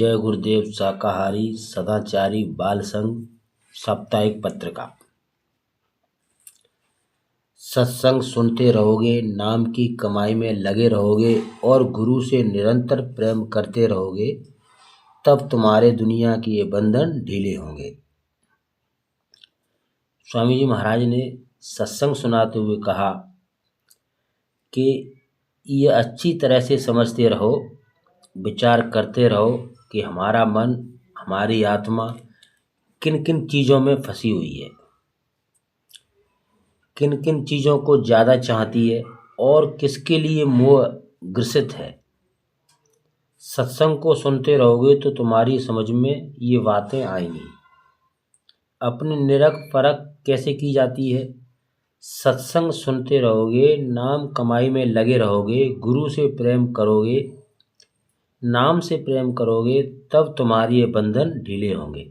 जय गुरुदेव शाकाहारी सदाचारी बाल संघ साप्ताहिक पत्रिका। सत्संग सुनते रहोगे, नाम की कमाई में लगे रहोगे और गुरु से निरंतर प्रेम करते रहोगे, तब तुम्हारे दुनिया के ये बंधन ढीले होंगे। स्वामी जी महाराज ने सत्संग सुनाते हुए कहा कि ये अच्छी तरह से समझते रहो, विचार करते रहो कि हमारा मन, हमारी आत्मा किन किन चीज़ों में फंसी हुई है, किन किन चीज़ों को ज़्यादा चाहती है और किसके लिए मोह ग्रसित है। सत्संग को सुनते रहोगे तो तुम्हारी समझ में ये बातें आएंगी। अपनी निरख परख कैसे की जाती है? सत्संग सुनते रहोगे, नाम कमाई में लगे रहोगे, गुरु से प्रेम करोगे, नाम से प्रेम करोगे, तब तुम्हारे ये बंधन ढीले होंगे।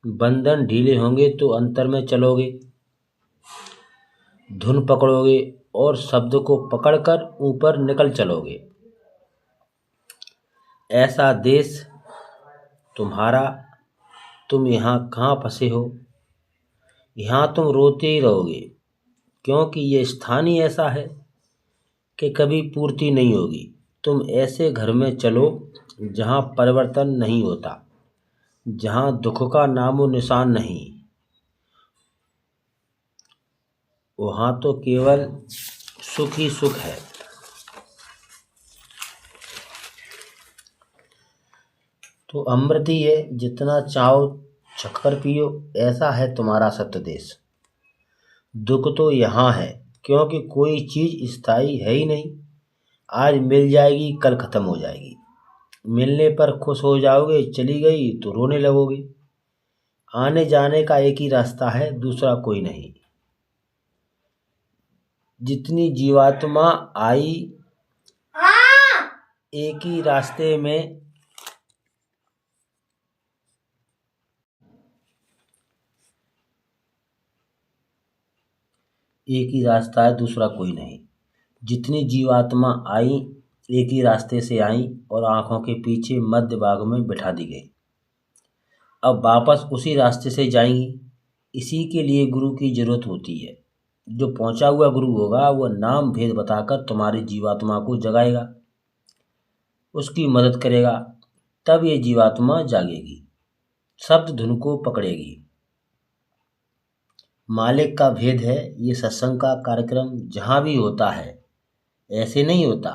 बंधन ढीले होंगे तो अंतर में चलोगे, धुन पकड़ोगे और शब्द को पकड़कर ऊपर निकल चलोगे। ऐसा देश तुम्हारा, तुम यहाँ कहाँ फंसे हो? यहाँ तुम रोते ही रहोगे, क्योंकि ये स्थान ही ऐसा है कि कभी पूर्ति नहीं होगी। तुम ऐसे घर में चलो जहाँ परिवर्तन नहीं होता, जहाँ दुख का नामो निशान नहीं, वहाँ तो केवल सुख ही सुख है। तो अमृत ही है, जितना चाहो छककर पियो, ऐसा है तुम्हारा सत्य देश। दुख तो यहाँ है, क्योंकि कोई चीज़ स्थायी है ही नहीं। आज मिल जाएगी, कल ख़त्म हो जाएगी। मिलने पर खुश हो जाओगे, चली गई तो रोने लगोगे। आने जाने का एक ही रास्ता है, दूसरा कोई नहीं। जितनी जीवात्मा आई एक ही रास्ते में, एक ही रास्ता है, दूसरा कोई नहीं। जितनी जीवात्मा आई एक ही रास्ते से आई और आंखों के पीछे मध्य भाग में बिठा दी गई। अब वापस उसी रास्ते से जाएंगी। इसी के लिए गुरु की जरूरत होती है। जो पहुंचा हुआ गुरु होगा वह नाम भेद बताकर तुम्हारी जीवात्मा को जगाएगा, उसकी मदद करेगा, तब ये जीवात्मा जागेगी, शब्द धुन को पकड़ेगी। मालिक का भेद है। ये सत्संग का कार्यक्रम जहाँ भी होता है ऐसे नहीं होता।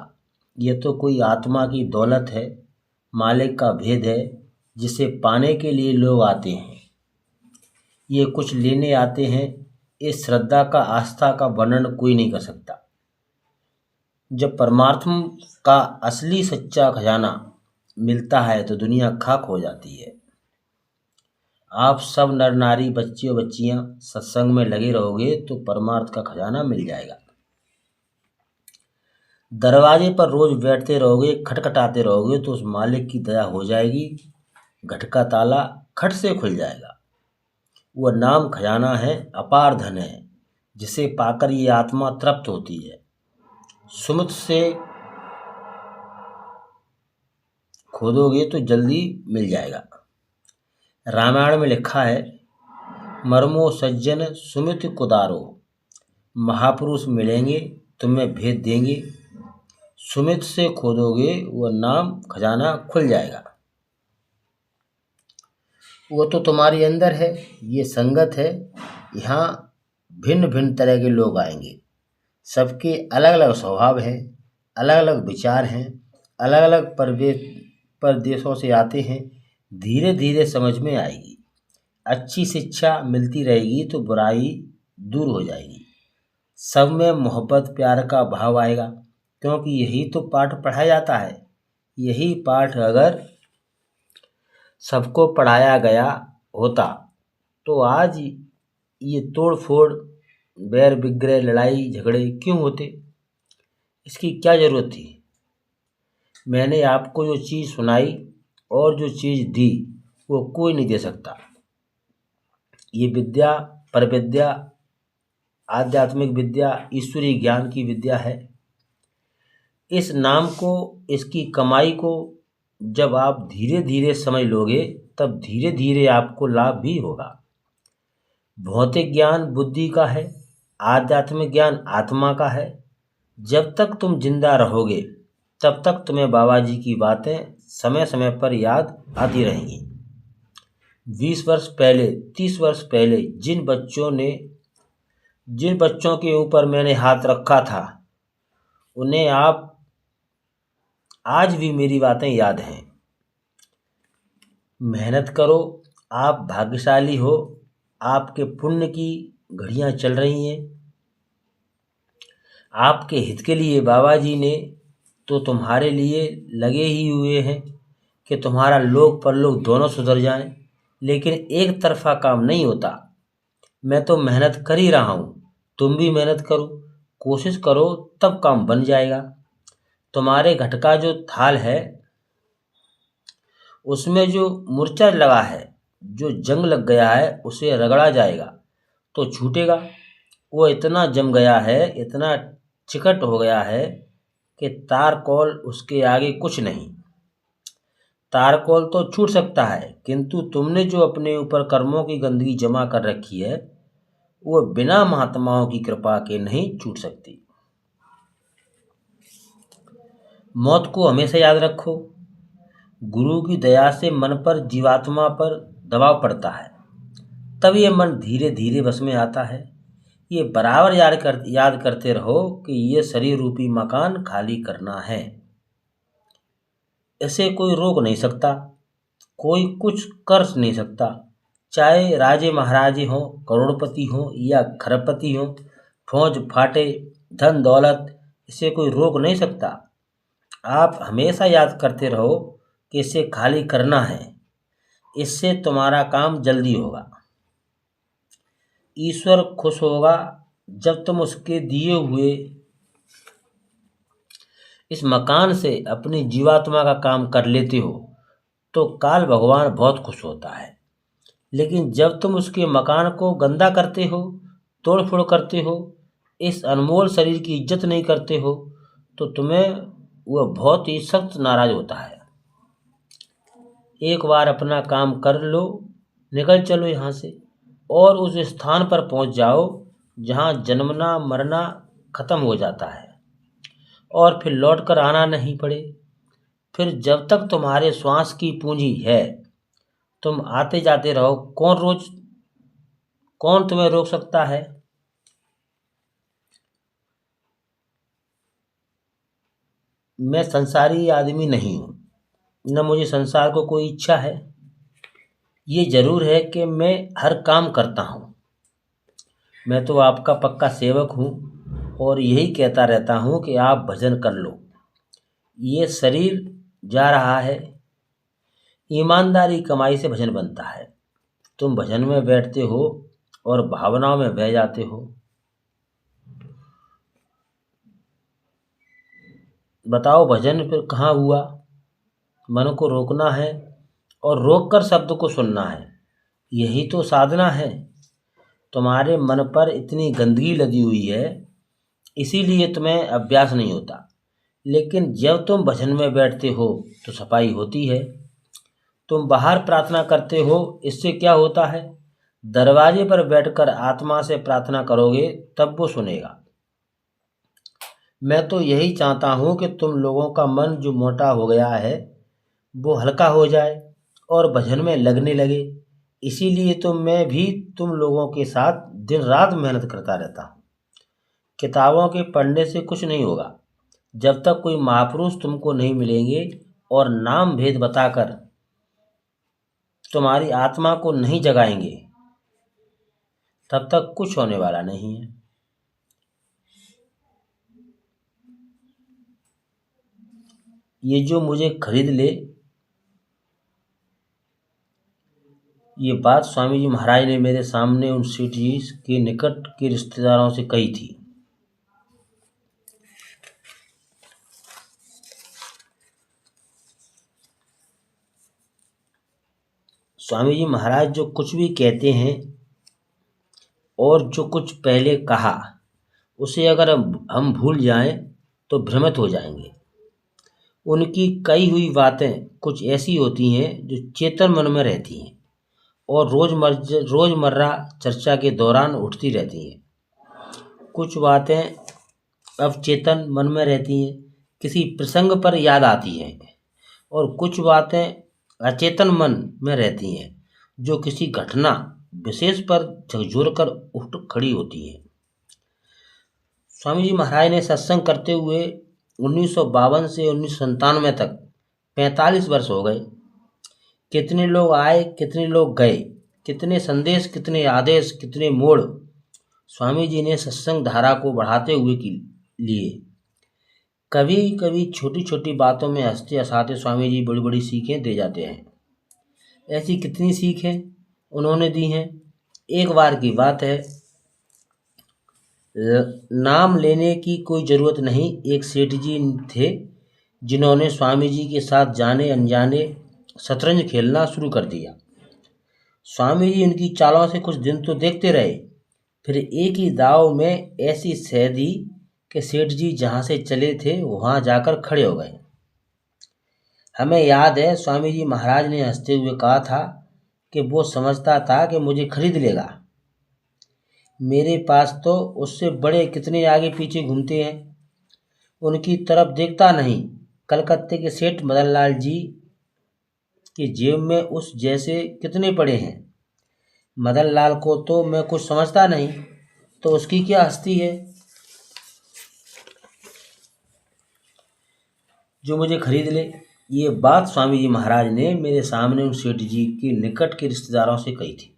यह तो कोई आत्मा की दौलत है, मालिक का भेद है, जिसे पाने के लिए लोग आते हैं। ये कुछ लेने आते हैं। इस श्रद्धा का, आस्था का वर्णन कोई नहीं कर सकता। जब परमात्मा का असली सच्चा खजाना मिलता है तो दुनिया खाक हो जाती है। आप सब नर नारी, बच्चे और बच्चियां सत्संग में लगे रहोगे तो परमार्थ का खजाना मिल जाएगा। दरवाजे पर रोज बैठते रहोगे, खटखटाते रहोगे तो उस मालिक की दया हो जाएगी। घट का ताला खट से खुल जाएगा। वह नाम खजाना है, अपार धन है, जिसे पाकर ये आत्मा तृप्त होती है। सुमित से खोदोगे तो जल्दी मिल जाएगा। रामायण में लिखा है, मर्मो सज्जन सुमित कुदारो, महापुरुष मिलेंगे तुम्हें भेद देंगे। सुमित से खोदोगे वह नाम खजाना खुल जाएगा। वो तो तुम्हारे अंदर है। ये संगत है। यहाँ भिन्न भिन्न तरह के लोग आएंगे। सबके अलग अलग स्वभाव हैं, अलग अलग विचार हैं, अलग अलग परदेशों से आते हैं। धीरे धीरे समझ में आएगी। अच्छी शिक्षा मिलती रहेगी तो बुराई दूर हो जाएगी। सब में मोहब्बत प्यार का भाव आएगा, क्योंकि यही तो पाठ पढ़ाया जाता है। यही पाठ अगर सबको पढ़ाया गया होता तो आज ये तोड़ फोड़, बैर विग्रह, लड़ाई झगड़े क्यों होते? इसकी क्या ज़रूरत थी? मैंने आपको जो चीज़ सुनाई और जो चीज़ दी वो कोई नहीं दे सकता। ये विद्या, परविद्या, आध्यात्मिक विद्या, ईश्वरीय ज्ञान की विद्या है। इस नाम को, इसकी कमाई को जब आप धीरे धीरे समझ लोगे तब धीरे धीरे आपको लाभ भी होगा। भौतिक ज्ञान बुद्धि का है, आध्यात्मिक ज्ञान आत्मा का है। जब तक तुम जिंदा रहोगे तब तक तुम्हें बाबा जी की बातें समय समय पर याद आती रहेंगी। 20 वर्ष पहले, 30 वर्ष पहले जिन बच्चों के ऊपर मैंने हाथ रखा था उन्हें आप आज भी मेरी बातें याद हैं। मेहनत करो, आप भाग्यशाली हो, आपके पुण्य की घड़ियां चल रही हैं। आपके हित के लिए बाबा जी ने तो तुम्हारे लिए लगे ही हुए हैं कि तुम्हारा लोक परलोक दोनों सुधर जाएं। लेकिन एक तरफा काम नहीं होता। मैं तो मेहनत कर ही रहा हूँ, तुम भी मेहनत करो, कोशिश करो, तब काम बन जाएगा। तुम्हारे घट का जो थाल है उसमें जो मूर्छा लगा है, जो जंग लग गया है, उसे रगड़ा जाएगा तो छूटेगा। वो इतना जम गया है, इतना चिकट हो गया है कि तारकोल उसके आगे कुछ नहीं। तारकोल तो छूट सकता है, किंतु तुमने जो अपने ऊपर कर्मों की गंदगी जमा कर रखी है वो बिना महात्माओं की कृपा के नहीं छूट सकती। मौत को हमेशा याद रखो। गुरु की दया से मन पर, जीवात्मा पर दबाव पड़ता है, तब ये मन धीरे धीरे बस में आता है। ये बराबर याद करते रहो कि ये शरीर रूपी मकान खाली करना है। इसे कोई रोक नहीं सकता, कोई कुछ कर नहीं सकता। चाहे राजे महाराजे हों, करोड़पति हों या खरबपति हों, फौज फाटे, धन दौलत, इसे कोई रोक नहीं सकता। आप हमेशा याद करते रहो कि इसे खाली करना है, इससे तुम्हारा काम जल्दी होगा। ईश्वर खुश होगा जब तुम उसके दिए हुए इस मकान से अपनी जीवात्मा का काम कर लेते हो तो काल भगवान बहुत खुश होता है। लेकिन जब तुम उसके मकान को गंदा करते हो, तोड़ फोड़ करते हो, इस अनमोल शरीर की इज्जत नहीं करते हो, तो तुम्हें वह बहुत ही सख्त नाराज होता है। एक बार अपना काम कर लो, निकल चलो यहाँ से और उस स्थान पर पहुँच जाओ जहाँ जन्मना मरना खत्म हो जाता है और फिर लौट कर आना नहीं पड़े। फिर जब तक तुम्हारे श्वास की पूंजी है तुम आते जाते रहो। कौन तुम्हें रोक सकता है? मैं संसारी आदमी नहीं हूँ, न मुझे संसार को कोई इच्छा है। ये जरूर है कि मैं हर काम करता हूँ। मैं तो आपका पक्का सेवक हूँ और यही कहता रहता हूँ कि आप भजन कर लो। ये शरीर जा रहा है, ईमानदारी कमाई से भजन बनता है। तुम भजन में बैठते हो और भावनाओं में बह जाते हो। बताओ भजन फिर कहाँ हुआ? मन को रोकना है और रोककर शब्द को सुनना है, यही तो साधना है। तुम्हारे मन पर इतनी गंदगी लगी हुई है, इसीलिए तुम्हें अभ्यास नहीं होता। लेकिन जब तुम भजन में बैठते हो तो सफाई होती है। तुम बाहर प्रार्थना करते हो, इससे क्या होता है? दरवाजे पर बैठकर आत्मा से प्रार्थना करोगे तब वो सुनेगा। मैं तो यही चाहता हूँ कि तुम लोगों का मन जो मोटा हो गया है वो हल्का हो जाए और भजन में लगने लगे। इसीलिए तो मैं भी तुम लोगों के साथ दिन रात मेहनत करता रहता हूँ। किताबों के पढ़ने से कुछ नहीं होगा। जब तक कोई महापुरुष तुमको नहीं मिलेंगे और नाम भेद बताकर तुम्हारी आत्मा को नहीं जगाएंगे, तब तक कुछ होने वाला नहीं है। ये जो मुझे खरीद ले, ये बात स्वामी जी महाराज ने मेरे सामने उन सेठ जी के निकट के रिश्तेदारों से कही थी। स्वामी जी महाराज जो कुछ भी कहते हैं और जो कुछ पहले कहा उसे अगर हम भूल जाएं तो भ्रमित हो जाएंगे। उनकी कही हुई बातें कुछ ऐसी होती हैं जो चेतन मन में रहती हैं और रोजमर्रा चर्चा के दौरान उठती रहती हैं। कुछ बातें अवचेतन मन में रहती हैं, किसी प्रसंग पर याद आती हैं, और कुछ बातें अचेतन मन में रहती हैं जो किसी घटना विशेष पर झकझोर कर उठ खड़ी होती हैं। स्वामी जी महाराज ने सत्संग करते हुए 1952 से 1997 तक 45 वर्ष हो गए। कितने लोग आए, कितने लोग गए, कितने संदेश, कितने आदेश, कितने मोड़ स्वामी जी ने सत्संग धारा को बढ़ाते हुए लिए। कभी कभी छोटी छोटी बातों में हंसते हंसाते स्वामी जी बड़ी बड़ी सीखें दे जाते हैं। ऐसी कितनी सीखें उन्होंने दी हैं। एक बार की बात है, नाम लेने की कोई ज़रूरत नहीं, एक सेठ जी थे जिन्होंने स्वामी जी के साथ जाने अनजाने शतरंज खेलना शुरू कर दिया। स्वामी जी उनकी चालों से कुछ दिन तो देखते रहे, फिर एक ही दाव में ऐसी सह दी कि सेठ जी जहाँ से चले थे वहाँ जाकर खड़े हो गए। हमें याद है स्वामी जी महाराज ने हंसते हुए कहा था कि वो समझता था कि मुझे खरीद लेगा। मेरे पास तो उससे बड़े कितने आगे पीछे घूमते हैं, उनकी तरफ देखता नहीं। कलकत्ते के सेठ मदन लाल जी की जेब में उस जैसे कितने पड़े हैं। मदन लाल को तो मैं कुछ समझता नहीं, तो उसकी क्या हस्ती है जो मुझे खरीद ले। ये बात स्वामी जी महाराज ने मेरे सामने उन सेठ जी के निकट के रिश्तेदारों से कही थी।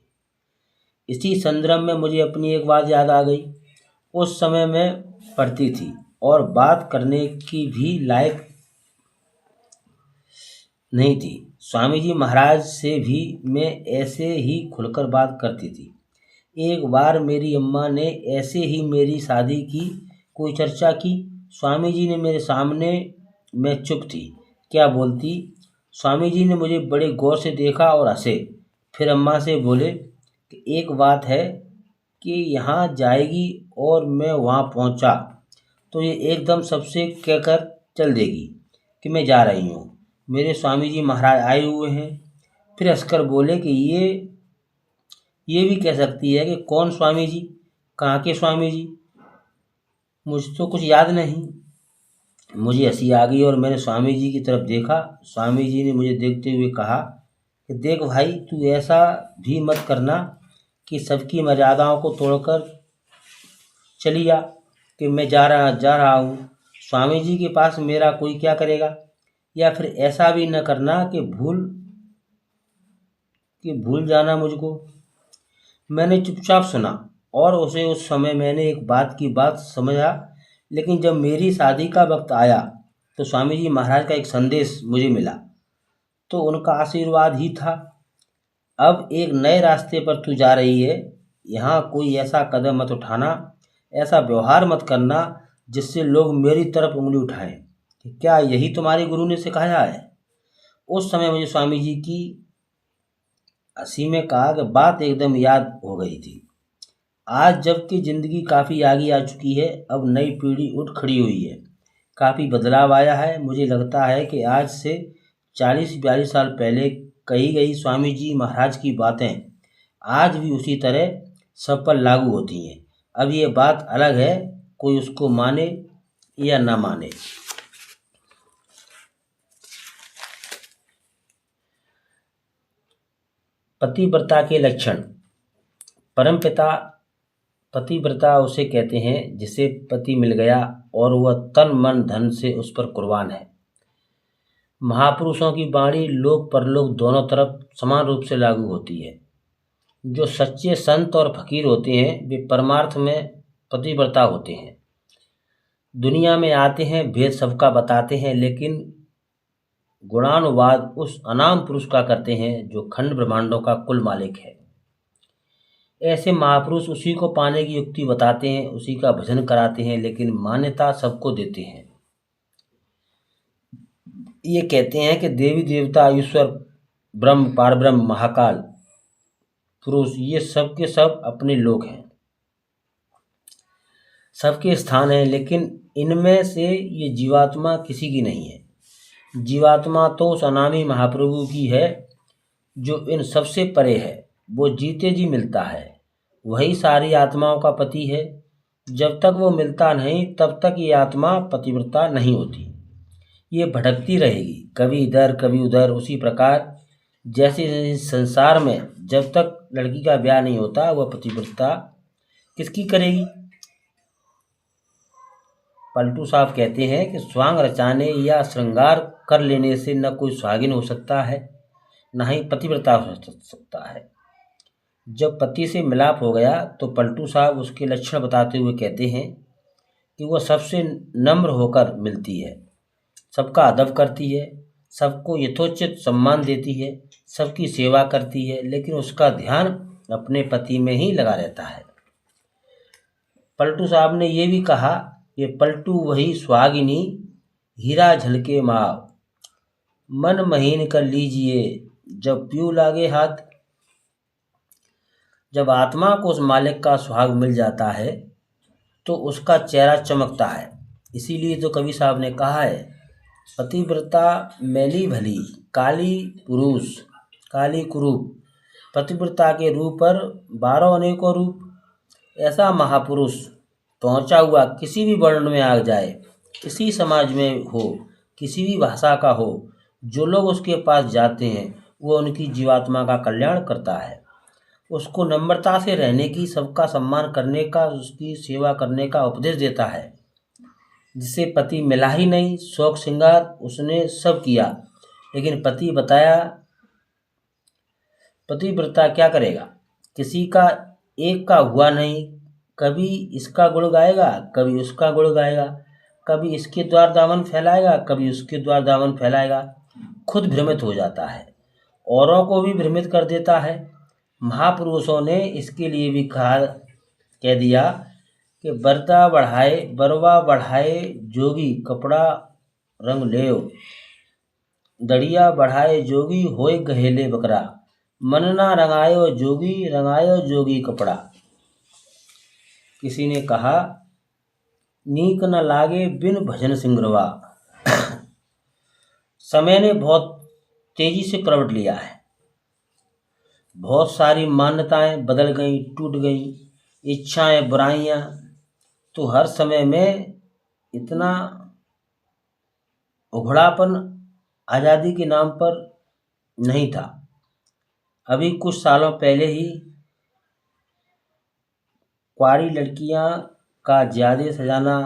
इसी संदर्भ में मुझे अपनी एक बात याद आ गई। उस समय मैं पढ़ती थी और बात करने की भी लायक नहीं थी। स्वामी जी महाराज से भी मैं ऐसे ही खुलकर बात करती थी। एक बार मेरी अम्मा ने ऐसे ही मेरी शादी की कोई चर्चा की। स्वामी जी ने मेरे सामने, मैं चुप थी, क्या बोलती। स्वामी जी ने मुझे बड़े गौर से देखा और हंसे। फिर अम्मा से बोले कि एक बात है कि यहाँ जाएगी और मैं वहाँ पहुँचा तो ये एकदम सबसे कहकर चल देगी कि मैं जा रही हूँ। मेरे स्वामी जी महाराज आए हुए हैं। फिर हंसकर बोले कि ये भी कह सकती है कि कौन स्वामी जी, कहाँ के स्वामी जी, मुझे तो कुछ याद नहीं। मुझे हंसी आ गई और मैंने स्वामी जी की तरफ देखा। स्वामी जी ने मुझे देखते हुए कहा कि देख भाई, तू ऐसा भी मत करना कि सबकी मर्यादाओं को तोड़कर चली जा कि मैं जा रहा हूँ, स्वामी जी के पास मेरा कोई क्या करेगा। या फिर ऐसा भी न करना कि भूल जाना मुझको। मैंने चुपचाप सुना और उसे उस समय मैंने एक बात की बात समझा, लेकिन जब मेरी शादी का वक्त आया तो स्वामी जी महाराज का एक संदेश मुझे मिला, तो उनका आशीर्वाद ही था। अब एक नए रास्ते पर तू जा रही है, यहाँ कोई ऐसा कदम मत उठाना, ऐसा व्यवहार मत करना जिससे लोग मेरी तरफ उंगली उठाएं कि क्या यही तुम्हारे गुरु ने सिखाया है। उस समय मुझे स्वामी जी की हंसी में कहा कि बात एकदम याद हो गई थी। आज जबकि ज़िंदगी काफ़ी आगे आ चुकी है, अब नई पीढ़ी उठ खड़ी हुई है, काफ़ी बदलाव आया है। मुझे लगता है कि आज से 40-42 साल पहले कही गई स्वामी जी महाराज की बातें आज भी उसी तरह सब पर लागू होती हैं। अब ये बात अलग है, कोई उसको माने या ना माने। पतिव्रता के लक्षण। परमपिता पतिव्रता उसे कहते हैं जिसे पति मिल गया और वह तन मन धन से उस पर कुर्बान है। महापुरुषों की वाणी लोक परलोक दोनों तरफ समान रूप से लागू होती है। जो सच्चे संत और फकीर होते हैं वे परमार्थ में पतिव्रता होते हैं। दुनिया में आते हैं, भेद सबका बताते हैं, लेकिन गुणानुवाद उस अनाम पुरुष का करते हैं जो खंड ब्रह्मांडों का कुल मालिक है। ऐसे महापुरुष उसी को पाने की युक्ति बताते हैं, उसी का भजन कराते हैं, लेकिन मान्यता सबको देते हैं। ये कहते हैं कि देवी देवता, ईश्वर, ब्रह्म, पारब्रह्म, महाकाल पुरुष ये सब के सब अपने लोक हैं, सबके स्थान हैं, लेकिन इनमें से ये जीवात्मा किसी की नहीं है। जीवात्मा तो उस अनामी महाप्रभु की है जो इन सबसे परे है। वो जीते जी मिलता है, वही सारी आत्माओं का पति है। जब तक वो मिलता नहीं तब तक ये आत्मा पतिव्रता नहीं होती। ये भटकती रहेगी, कभी इधर कभी उधर। उसी प्रकार जैसे इस संसार में जब तक लड़की का ब्याह नहीं होता वह पतिव्रता किसकी करेगी। पलटू साहब कहते हैं कि स्वांग रचाने या श्रृंगार कर लेने से न कोई सुहागिन हो सकता है, न ही पतिव्रता हो सकता है। जब पति से मिलाप हो गया तो पलटू साहब उसके लक्षण बताते हुए कहते हैं कि वह सबसे नम्र होकर मिलती है, सबका अदब करती है, सबको यथोचित सम्मान देती है, सबकी सेवा करती है, लेकिन उसका ध्यान अपने पति में ही लगा रहता है। पलटू साहब ने ये भी कहा कि पलटू वही सुहागिनी, हीरा झलके माव, मन महीन कर लीजिए जब प्यू लागे हाथ। जब आत्मा को उस मालिक का सुहाग मिल जाता है तो उसका चेहरा चमकता है। इसीलिए तो कवि साहब ने कहा है, पतिव्रता मैली भली काली पुरुष काली कुरूप, पतिव्रता के रूप पर 12 अनेकों रूप। ऐसा महापुरुष पहुंचा हुआ किसी भी वर्ण में आ जाए, किसी समाज में हो, किसी भी भाषा का हो, जो लोग उसके पास जाते हैं वो उनकी जीवात्मा का कल्याण करता है। उसको नम्रता से रहने की, सबका सम्मान करने का, उसकी सेवा करने का उपदेश देता है। जिसे पति मिला ही नहीं, शौक श्रृंगार उसने सब किया, लेकिन पति बताया पतिव्रता क्या करेगा। किसी का एक का हुआ नहीं, कभी इसका गुण गाएगा, कभी उसका गुण गाएगा, कभी इसके द्वार दामन फैलाएगा, कभी उसके द्वार दामन फैलाएगा। खुद भ्रमित हो जाता है, औरों को भी भ्रमित कर देता है। महापुरुषों ने इसके लिए भी कह दिया कि बरवा बढ़ाए जोगी कपड़ा रंग लेओ, दड़िया बढ़ाए जोगी होए गहेले बकरा, मन ना रंगायो जोगी कपड़ा। किसी ने कहा, नीक न लागे बिन भजन सिंगरवा। समय ने बहुत तेजी से करवट लिया है, बहुत सारी मान्यताएं बदल गई, टूट गई, इच्छाएं, बुराइयां। तो हर समय में इतना उघड़ापन आज़ादी के नाम पर नहीं था। अभी कुछ सालों पहले ही कुंवारी लड़कियां का ज़्यादा सजाना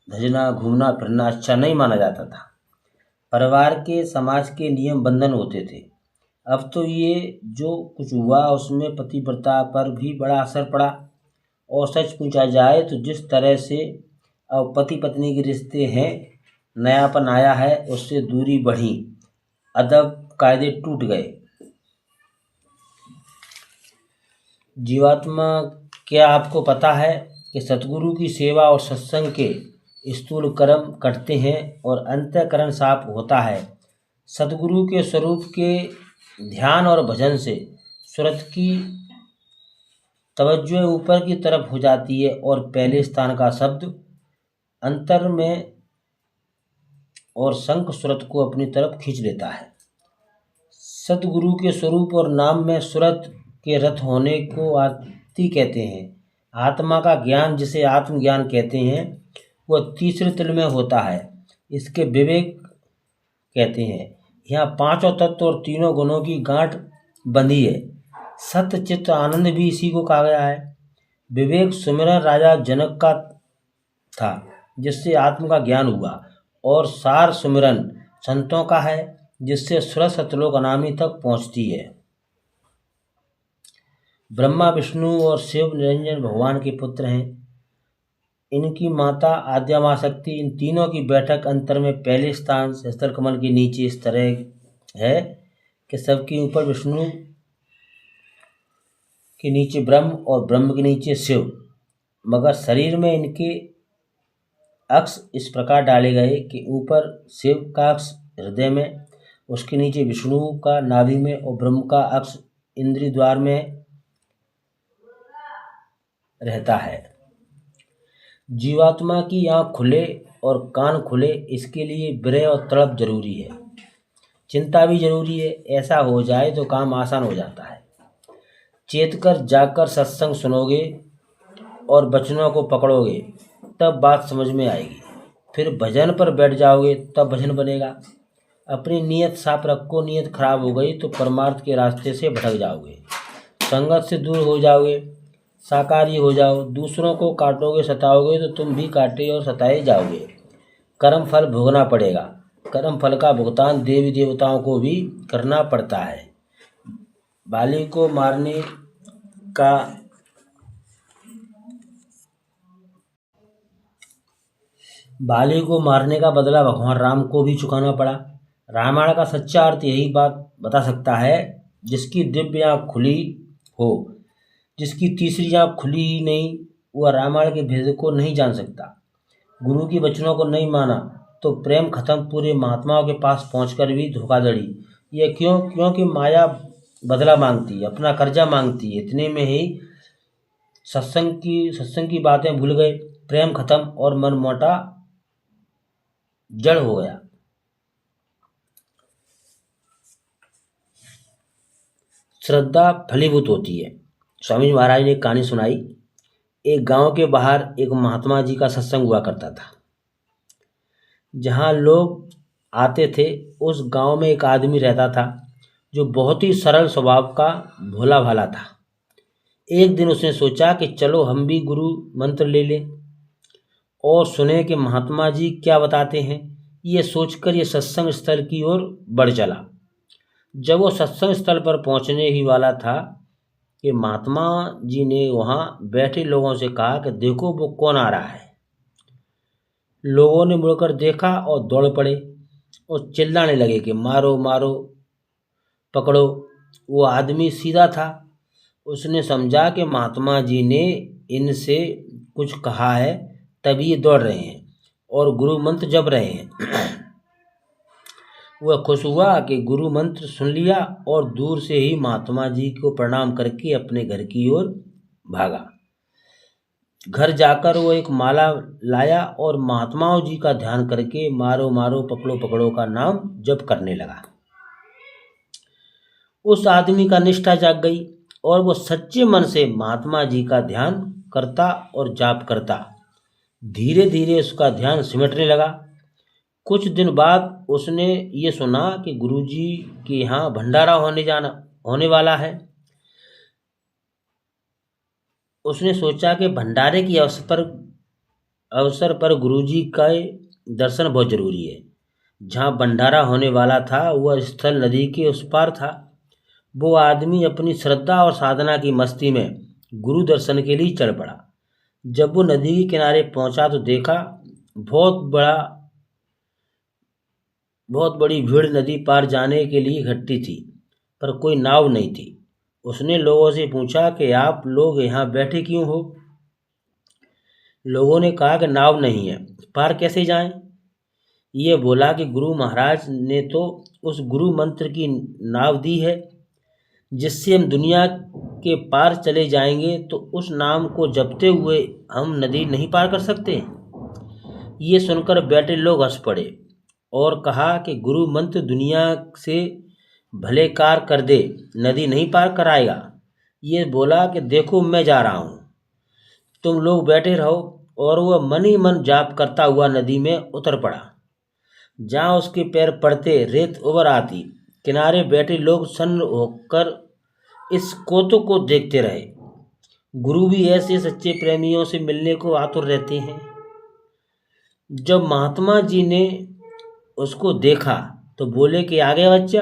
धजना घूमना फिरना अच्छा नहीं माना जाता था। परिवार के, समाज के नियम बंधन होते थे। अब तो ये जो कुछ हुआ उसमें पतिव्रता पर भी बड़ा असर पड़ा। और सच पूछा जाए तो जिस तरह से अब पति पत्नी के रिश्ते हैं, नयापन आया है, उससे दूरी बढ़ी, अदब कायदे टूट गए। जीवात्मा, क्या आपको पता है कि सतगुरु की सेवा और सत्संग के स्थूल कर्म कटते हैं और अंतःकरण साफ होता है। सतगुरु के स्वरूप के ध्यान और भजन से सूरत की तवज्जो ऊपर की तरफ हो जाती है और पहले स्थान का शब्द अंतर में और शंख सूरत को अपनी तरफ खींच लेता है। सतगुरु के स्वरूप और नाम में सूरत के रथ होने को आरती कहते हैं। आत्मा का ज्ञान, जिसे आत्मज्ञान कहते हैं, वह तीसरे तिल में होता है। इसके विवेक कहते हैं। यहाँ पांचों तत्व और तीनों गुणों की गांठ बंधी है। सत्य चित्त आनंद भी इसी को कहा गया है। विवेक सुमिरन राजा जनक का था, जिससे आत्म का ज्ञान हुआ, और सार सुमिरन संतों का है, जिससे सुरत सतलोक अनामी तक पहुँचती है। ब्रह्मा, विष्णु और शिव निरंजन भगवान के पुत्र हैं। इनकी माता आद्या माँ शक्ति, इन तीनों की बैठक अंतर में पहले स्थान सहस्त्र कमल के नीचे इस तरह है कि सबके ऊपर विष्णु के नीचे ब्रह्म और ब्रह्म के नीचे शिव, मगर शरीर में इनके अक्ष इस प्रकार डाले गए कि ऊपर शिव का अक्ष हृदय में, उसके नीचे विष्णु का नाभि में और ब्रह्म का अक्ष इंद्रिय द्वार में रहता है। जीवात्मा की आँख खुले और कान खुले, इसके लिए विरह और तड़प जरूरी है, चिंता भी जरूरी है। ऐसा हो जाए तो काम आसान हो जाता है। चेत कर जाकर सत्संग सुनोगे और वचनों को पकड़ोगे तब बात समझ में आएगी। फिर भजन पर बैठ जाओगे तब भजन बनेगा। अपनी नीयत साफ रखो, नीयत खराब हो गई तो परमार्थ के रास्ते से भटक जाओगे, संगत से दूर हो जाओगे। शाकाहारी हो जाओ, दूसरों को काटोगे सताओगे तो तुम भी काटे और सताए जाओगे। कर्म फल भोगना पड़ेगा। कर्म फल का भुगतान देवी देवताओं को भी करना पड़ता है। बाली को मारने का बदला भगवान राम को भी चुकाना पड़ा। रामायण का सच्चा अर्थ यही बात बता सकता है। जिसकी दिव्य आँख खुली हो, जिसकी तीसरी आँख खुली ही नहीं, वह रामायण के भेद को नहीं जान सकता। गुरु की वचनों को नहीं माना तो प्रेम खत्म। पूरे महात्माओं के पास पहुंचकर भी धोखाधड़ी। ये क्यों? क्योंकि माया बदला मांगती है, अपना कर्जा मांगती है। इतने में ही सत्संग की बातें भूल गए, प्रेम खत्म और मन मोटा जड़ हो गया। श्रद्धा फलीभूत होती है। स्वामी महाराज ने एक कहानी सुनाई। एक गांव के बाहर एक महात्मा जी का सत्संग हुआ करता था। जहां लोग आते थे, उस गांव में एक आदमी रहता था जो बहुत ही सरल स्वभाव का भोला भाला था। एक दिन उसने सोचा कि चलो हम भी गुरु मंत्र ले लें और सुने कि महात्मा जी क्या बताते हैं। ये सोचकर ये सत्संग स्थल की ओर बढ़ चला। जब वो सत्संग स्थल पर पहुंचने ही वाला था कि महात्मा जी ने वहां बैठे लोगों से कहा कि देखो वो कौन आ रहा है। लोगों ने मुड़कर देखा और दौड़ पड़े और चिल्लाने लगे कि मारो मारो, पकड़ो। वो आदमी सीधा था। उसने समझा कि महात्मा जी ने इनसे कुछ कहा है, तभी ये दौड़ रहे हैं और गुरु मंत्र जप रहे हैं। वह खुश हुआ कि गुरु मंत्र सुन लिया और दूर से ही महात्मा जी को प्रणाम करके अपने घर की ओर भागा। घर जाकर वो एक माला लाया और महात्माओं जी का ध्यान करके मारो मारो पकड़ो पकड़ो का नाम जप करने लगा। उस आदमी का निष्ठा जाग गई और वो सच्चे मन से महात्मा जी का ध्यान करता और जाप करता। धीरे धीरे उसका ध्यान सिमटने लगा। कुछ दिन बाद उसने ये सुना कि गुरुजी के यहाँ भंडारा होने वाला है। उसने सोचा कि भंडारे के अवसर पर गुरुजी का दर्शन बहुत जरूरी है। जहाँ भंडारा होने वाला था वह स्थल नदी के उस पार था। वो आदमी अपनी श्रद्धा और साधना की मस्ती में गुरु दर्शन के लिए चढ़ पड़ा। जब वो नदी के किनारे पहुंचा तो देखा बहुत बड़ी भीड़ नदी पार जाने के लिए इकट्ठी थी, पर कोई नाव नहीं थी। उसने लोगों से पूछा कि आप लोग यहाँ बैठे क्यों हो? लोगों ने कहा कि नाव नहीं है, पार कैसे जाएं? ये बोला कि गुरु महाराज ने तो उस गुरु मंत्र की नाव दी है, जिससे हम दुनिया के पार चले जाएंगे। तो उस नाम को जपते हुए हम नदी नहीं पार कर सकते? ये सुनकर बैठे लोग हंस पड़े और कहा कि गुरु मंत्र दुनिया से भले कार कर दे, नदी नहीं पार कराएगा। ये बोला कि देखो मैं जा रहा हूँ, तुम लोग बैठे रहो। और वह मन ही मन जाप करता हुआ नदी में उतर पड़ा। जहाँ उसके पैर पड़ते रेत उबर आती। किनारे बैठे लोग सन्न होकर इस कौतुक को देखते रहे। गुरु भी ऐसे सच्चे प्रेमियों से मिलने को आतुर रहते हैं। जब महात्मा जी ने उसको देखा तो बोले कि आ गया बच्चा।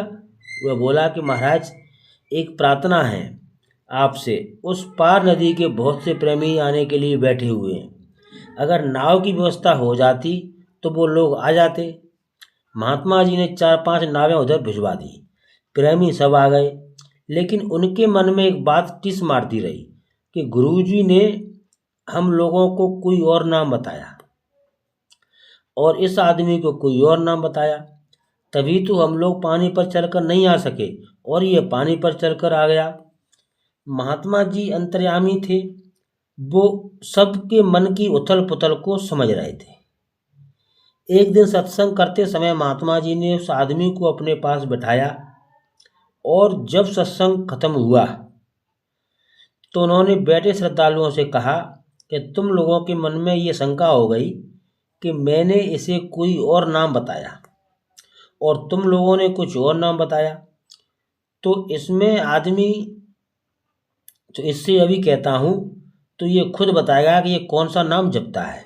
वह बोला कि महाराज एक प्रार्थना है आपसे। उस पार नदी के बहुत से प्रेमी आने के लिए बैठे हुए हैं। अगर नाव की व्यवस्था हो जाती तो वो लोग आ जाते। महात्मा जी ने 4-5 नावें उधर भिजवा दी। प्रेमी सब आ गए, लेकिन उनके मन में एक बात टिस मारती रही कि गुरुजी ने हम लोगों को कोई और नाम बताया और इस आदमी को कोई और नाम बताया। तभी तो हम लोग पानी पर चलकर नहीं आ सके और ये पानी पर चलकर आ गया। महात्मा जी अंतर्यामी थे। वो सबके मन की उथल पुथल को समझ रहे थे। एक दिन सत्संग करते समय महात्मा जी ने उस आदमी को अपने पास बिठाया और जब सत्संग खत्म हुआ तो उन्होंने बैठे श्रद्धालुओं से कहा कि तुम लोगों के मन में ये शंका हो गई कि मैंने इसे कोई और नाम बताया और तुम लोगों ने कुछ और नाम बताया, तो इसमें आदमी तो इससे अभी कहता हूँ तो ये खुद बताएगा कि ये कौन सा नाम जपता है,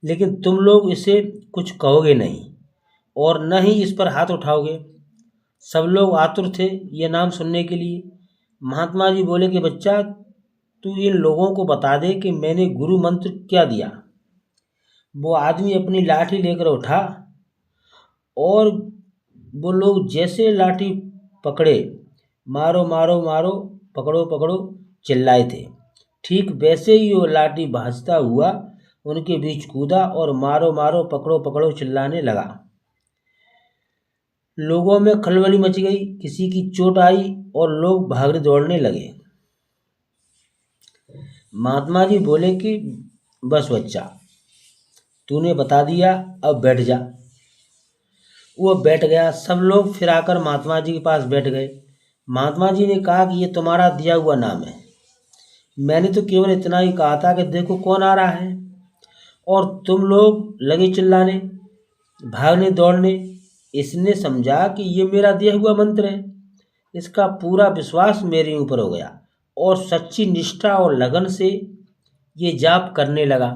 लेकिन तुम लोग इसे कुछ कहोगे नहीं और न ही इस पर हाथ उठाओगे। सब लोग आतुर थे ये नाम सुनने के लिए। महात्मा जी बोले कि बच्चा, तू इन लोगों को बता दे कि मैंने गुरु मंत्र क्या दिया। वो आदमी अपनी लाठी लेकर उठा और वो लोग जैसे लाठी पकड़े, मारो मारो मारो, पकड़ो पकड़ो चिल्लाए थे, ठीक वैसे ही वो लाठी भाजता हुआ उनके बीच कूदा और मारो मारो पकड़ो पकड़ो चिल्लाने लगा। लोगों में खलबली मच गई, किसी की चोट आई और लोग भागने दौड़ने लगे। महात्मा जी बोले कि बस बच्चा, तूने बता दिया, अब बैठ जा। वो बैठ गया। सब लोग फिर आकर महात्मा जी के पास बैठ गए। महात्मा जी ने कहा कि ये तुम्हारा दिया हुआ नाम है, मैंने तो केवल इतना ही कहा था कि देखो कौन आ रहा है, और तुम लोग लगे चिल्लाने, भागने दौड़ने। इसने समझा कि ये मेरा दिया हुआ मंत्र है। इसका पूरा विश्वास मेरे ऊपर हो गया और सच्ची निष्ठा और लगन से ये जाप करने लगा।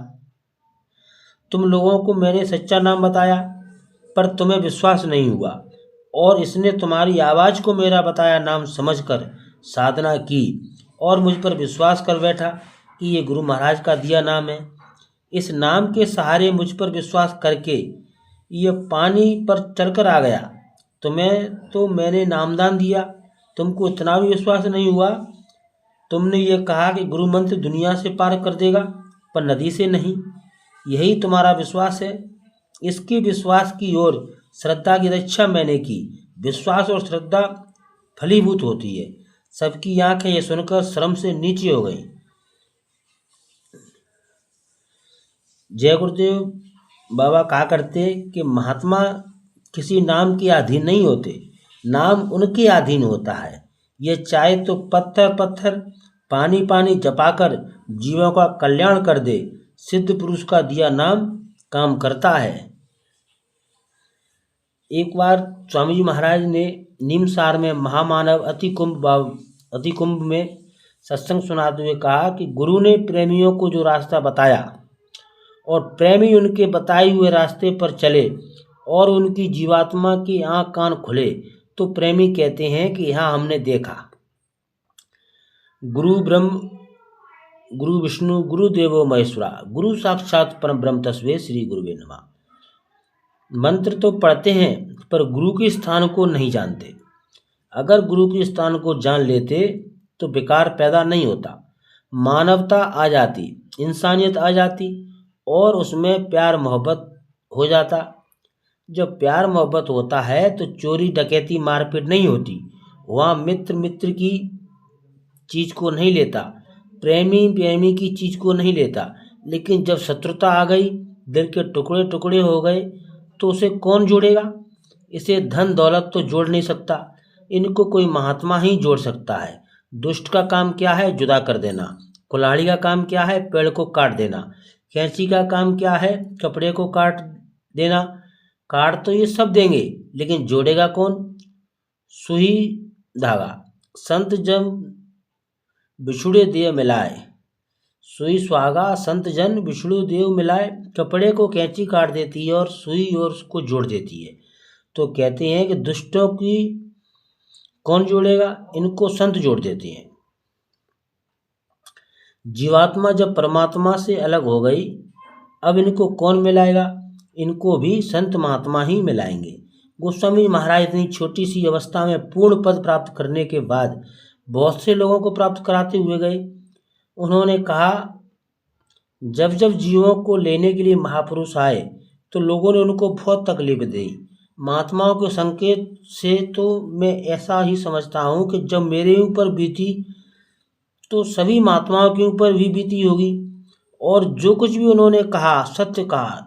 तुम लोगों को मैंने सच्चा नाम बताया पर तुम्हें विश्वास नहीं हुआ और इसने तुम्हारी आवाज़ को मेरा बताया नाम समझकर साधना की और मुझ पर विश्वास कर बैठा कि ये गुरु महाराज का दिया नाम है। इस नाम के सहारे मुझ पर विश्वास करके ये पानी पर चढ़कर आ गया। तुम्हें तो मैंने नामदान दिया, तुमको इतना भी विश्वास नहीं हुआ। तुमने ये कहा कि गुरु मंत्र दुनिया से पार कर देगा पर नदी से नहीं। यही तुम्हारा विश्वास है। इसकी विश्वास की ओर श्रद्धा की रक्षा मैंने की। विश्वास और श्रद्धा फलीभूत होती है। सबकी आंखें ये सुनकर शर्म से नीचे हो गई। जय गुरुदेव बाबा कहा करते कि महात्मा किसी नाम के अधीन नहीं होते, नाम उनके अधीन होता है। ये चाहे तो पत्थर पत्थर, पानी पानी जपाकर जीवों का कल्याण कर दे। सिद्ध पुरुष का दिया नाम काम करता है। एक बार स्वामी जी महाराज ने नीमसार में महामानव अति कुंभ में सत्संग सुनाते हुए कहा कि गुरु ने प्रेमियों को जो रास्ता बताया और प्रेमी उनके बताए हुए रास्ते पर चले और उनकी जीवात्मा की आँख कान खुले तो प्रेमी कहते हैं कि यहाँ हमने देखा। गुरु ब्रह्म गुरु विष्णु गुरु देवो महेश्वरा, गुरु साक्षात परम ब्रह्म तस्मै श्री गुरुवे नमः। मंत्र तो पढ़ते हैं पर गुरु के स्थान को नहीं जानते। अगर गुरु के स्थान को जान लेते तो विकार पैदा नहीं होता, मानवता आ जाती, इंसानियत आ जाती और उसमें प्यार मोहब्बत हो जाता। जब प्यार मोहब्बत होता है तो चोरी डकैती मारपीट नहीं होती। वहाँ मित्र मित्र की चीज़ को नहीं लेता, प्रेमी प्रेमी की चीज़ को नहीं लेता। लेकिन जब शत्रुता आ गई, दिल के टुकड़े टुकड़े हो गए तो उसे कौन जोड़ेगा? इसे धन दौलत तो जोड़ नहीं सकता, इनको कोई महात्मा ही जोड़ सकता है। दुष्ट का काम क्या है? जुदा कर देना। कुल्हाड़ी का काम क्या है? पेड़ को काट देना। कैंची का काम क्या है? कपड़े को काट देना। काट तो ये सब देंगे लेकिन जोड़ेगा कौन? सुई धागा। संत जन बिछुड़े देव मिलाए, सुई सुहागा संत जन बिछुड़े देव मिलाए। कपड़े को कैंची काट देती है और सुई और उसको जोड़ देती है। तो कहते हैं कि दुष्टों की कौन जोड़ेगा? इनको संत जोड़ देते हैं। जीवात्मा जब परमात्मा से अलग हो गई, अब इनको कौन मिलाएगा? इनको भी संत महात्मा ही मिलाएंगे। गोस्वामी महाराज इतनी छोटी सी अवस्था में पूर्ण पद प्राप्त करने के बाद बहुत से लोगों को प्राप्त कराते हुए गए। उन्होंने कहा, जब जब जीवों को लेने के लिए महापुरुष आए तो लोगों ने उनको बहुत तकलीफ दी। महात्माओं के संकेत से तो मैं ऐसा ही समझता हूँ कि जब मेरे ऊपर बीती तो सभी महात्माओं के ऊपर भी बीती होगी। और जो कुछ भी उन्होंने कहा सत्य कहा,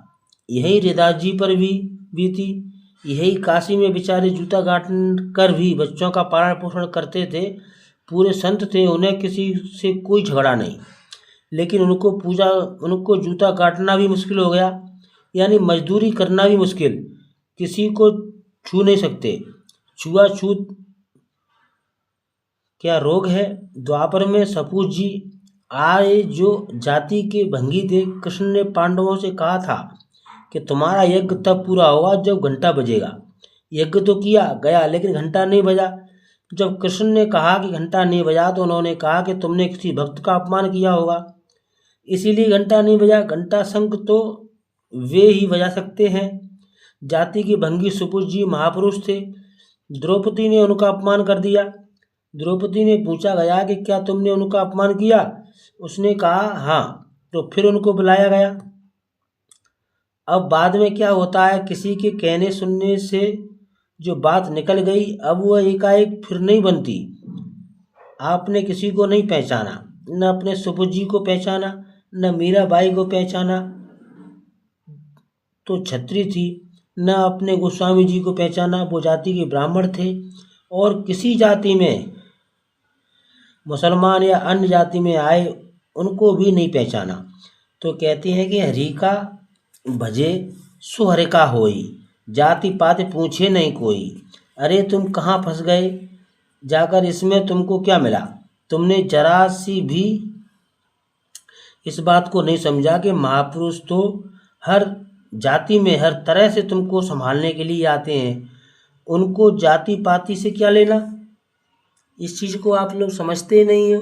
यही हृदास जी पर भी बीती। यही काशी में बेचारे जूता काट कर भी बच्चों का पालन पोषण करते थे। पूरे संत थे, उन्हें किसी से कोई झगड़ा नहीं, लेकिन उनको जूता काटना भी मुश्किल हो गया, यानी मजदूरी करना भी मुश्किल। किसी को छू नहीं सकते। छुआछूत क्या रोग है। द्वापर में सपूत जी आए, जो जाति के भंगी थे। कृष्ण ने पांडवों से कहा था कि तुम्हारा यज्ञ तब पूरा होगा जब घंटा बजेगा। यज्ञ तो किया गया, लेकिन घंटा नहीं बजा। जब कृष्ण ने कहा कि घंटा नहीं बजा, तो उन्होंने कहा कि तुमने किसी भक्त का अपमान किया होगा, इसीलिए घंटा नहीं बजा। घंटा शंख तो वे ही बजा सकते हैं। जाति के भंगी सुपुत जी महापुरुष थे। द्रौपदी ने उनका अपमान कर दिया। द्रौपदी ने पूछा गया कि क्या तुमने उनका अपमान किया? उसने कहा हाँ। तो फिर उनको बुलाया गया। अब बाद में क्या होता है, किसी के कहने सुनने से जो बात निकल गई, अब वह एकाएक फिर नहीं बनती। आपने किसी को नहीं पहचाना, न अपने सुपुत जी को पहचाना, न मीराबाई को पहचाना तो छत्री थी, न अपने गोस्वामी जी को पहचाना, वो जाति के ब्राह्मण थे। और किसी जाति में मुसलमान या अन्य जाति में आए, उनको भी नहीं पहचाना। तो कहते हैं कि हरि का भजे सो हरि का होई, जाति पाति पूछे नहीं कोई। अरे तुम कहाँ फंस गए जाकर, इसमें तुमको क्या मिला? तुमने जरा सी भी इस बात को नहीं समझा कि महापुरुष तो हर जाति में हर तरह से तुमको संभालने के लिए आते हैं। उनको जाति पाति से क्या लेना? इस चीज़ को आप लोग समझते नहीं हो।